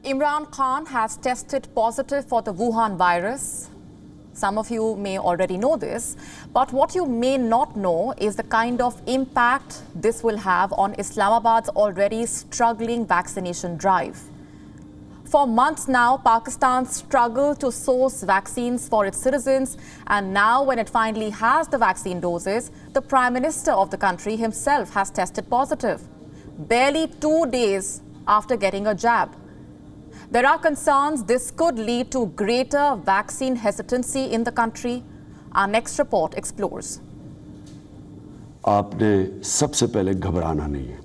Imran Khan has tested positive for the Wuhan virus. Some of you may already know this, but what you may not know is the kind of impact this will have on Islamabad's already struggling vaccination drive. For months now, Pakistan struggled to source vaccines for its citizens, and now when it finally has the vaccine doses, the Prime Minister of the country himself has tested positive, barely 2 days after getting a jab. There are concerns this could lead to greater vaccine hesitancy in the country. Our next report explores. आपने सबसे पहले घबराना नहीं है.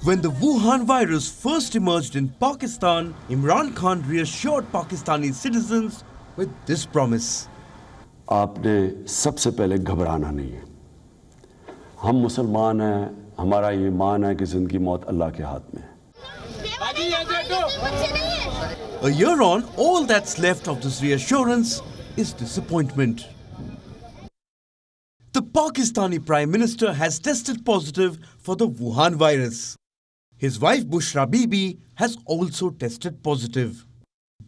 When the Wuhan virus first emerged in Pakistan, Imran Khan reassured Pakistani citizens with this promise. आपने सबसे पहले घबराना नहीं है. हम मुसलमान हैं, हमारा ये ईमान है कि जिंदगी मौत अल्लाह के हाथ में है. A year on, all that's left of this reassurance is disappointment. The Pakistani Prime Minister has tested positive for the Wuhan virus. His wife Bushra Bibi has also tested positive.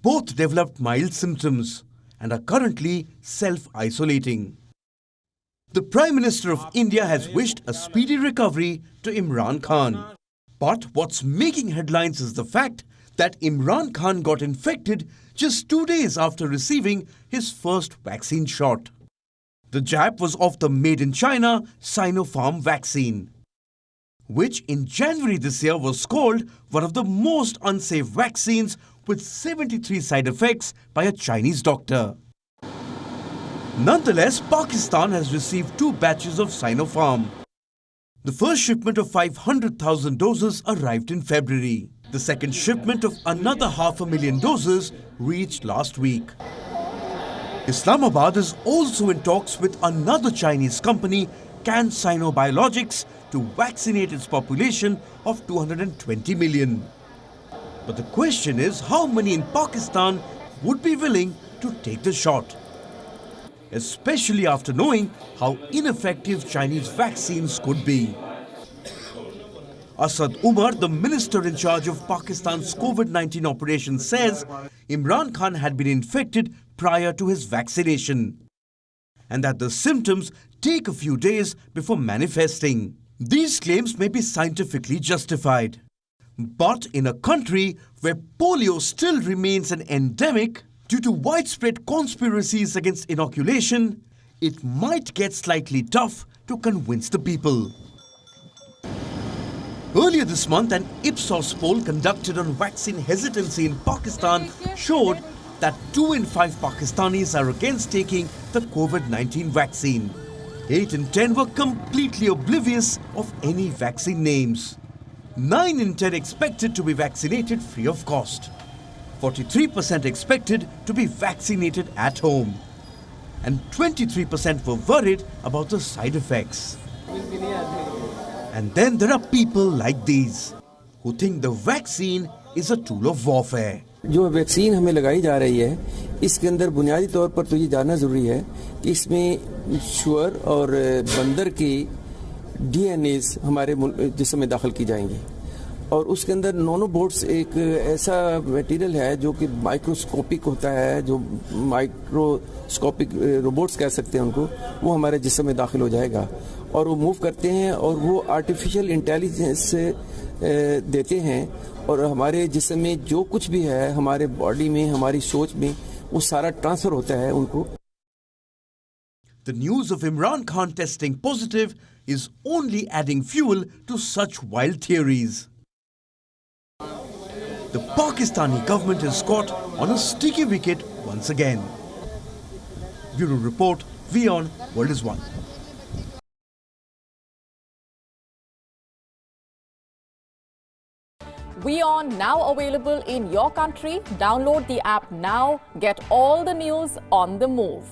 Both developed mild symptoms and are currently self-isolating. The Prime Minister of India has wished a speedy recovery to Imran Khan. But what's making headlines is the fact that Imran Khan got infected just 2 days after receiving his first vaccine shot. The jab was of the made-in-China Sinopharm vaccine, which in January this year was called one of the most unsafe vaccines with 73 side effects by a Chinese doctor. Nonetheless, Pakistan has received 2 batches of Sinopharm. The first shipment of 500,000 doses arrived in February. The second shipment of another 500,000 doses reached last week. Islamabad is also in talks with another Chinese company, CanSino Biologics, to vaccinate its population of 220 million. But the question is, how many in Pakistan would be willing to take the shot? Especially after knowing how ineffective Chinese vaccines could be. Asad Umar, the minister in charge of Pakistan's COVID-19 operations, says Imran Khan had been infected prior to his vaccination and that the symptoms take a few days before manifesting. These claims may be scientifically justified. But in a country where polio still remains an endemic, due to widespread conspiracies against inoculation, it might get slightly tough to convince the people. Earlier this month, an Ipsos poll conducted on vaccine hesitancy in Pakistan showed that 2 in 5 Pakistanis are against taking the COVID-19 vaccine. 8 in 10 were completely oblivious of any vaccine names. 9 in 10 expected to be vaccinated free of cost. 43% expected to be vaccinated at home. And 23% were worried about the side effects. And then there are people like these, who think the vaccine is a tool of warfare. जो vaccine हमें लगाई जा रही है, इसके अंदर बुनियादी तौर पर तो ये जानना ज़रूरी है कि इसमें शुअर और बंदर की डीएनएस हमारे जिस्म में दाखिल की जाएंगी और उसके अंदर नैनोबोट्स एक ऐसा मटेरियल है जो कि माइक्रोस्कोपिक होता है, जो माइक्रोस्कोपिक रोबोट्स कह सकते हैं उनको, वो हमारे जिस्म में दाखिल हो जाएगा और वो मूव करते हैं और वो आर्टिफिशियल इंटेलिजेंस से देते हैं और हमारे जिस्म में जो कुछ भी है, हमारे बॉडी में, हमारी सोच में, वो सारा ट्रांसफर होता है उनको. The news of Imran Khan testing positive is only adding fuel to such wild theories. The Pakistani government is caught on a sticky wicket once again. Bureau Report, WION World is One. WION now available in your country. Download the app now. Get all the news on the move.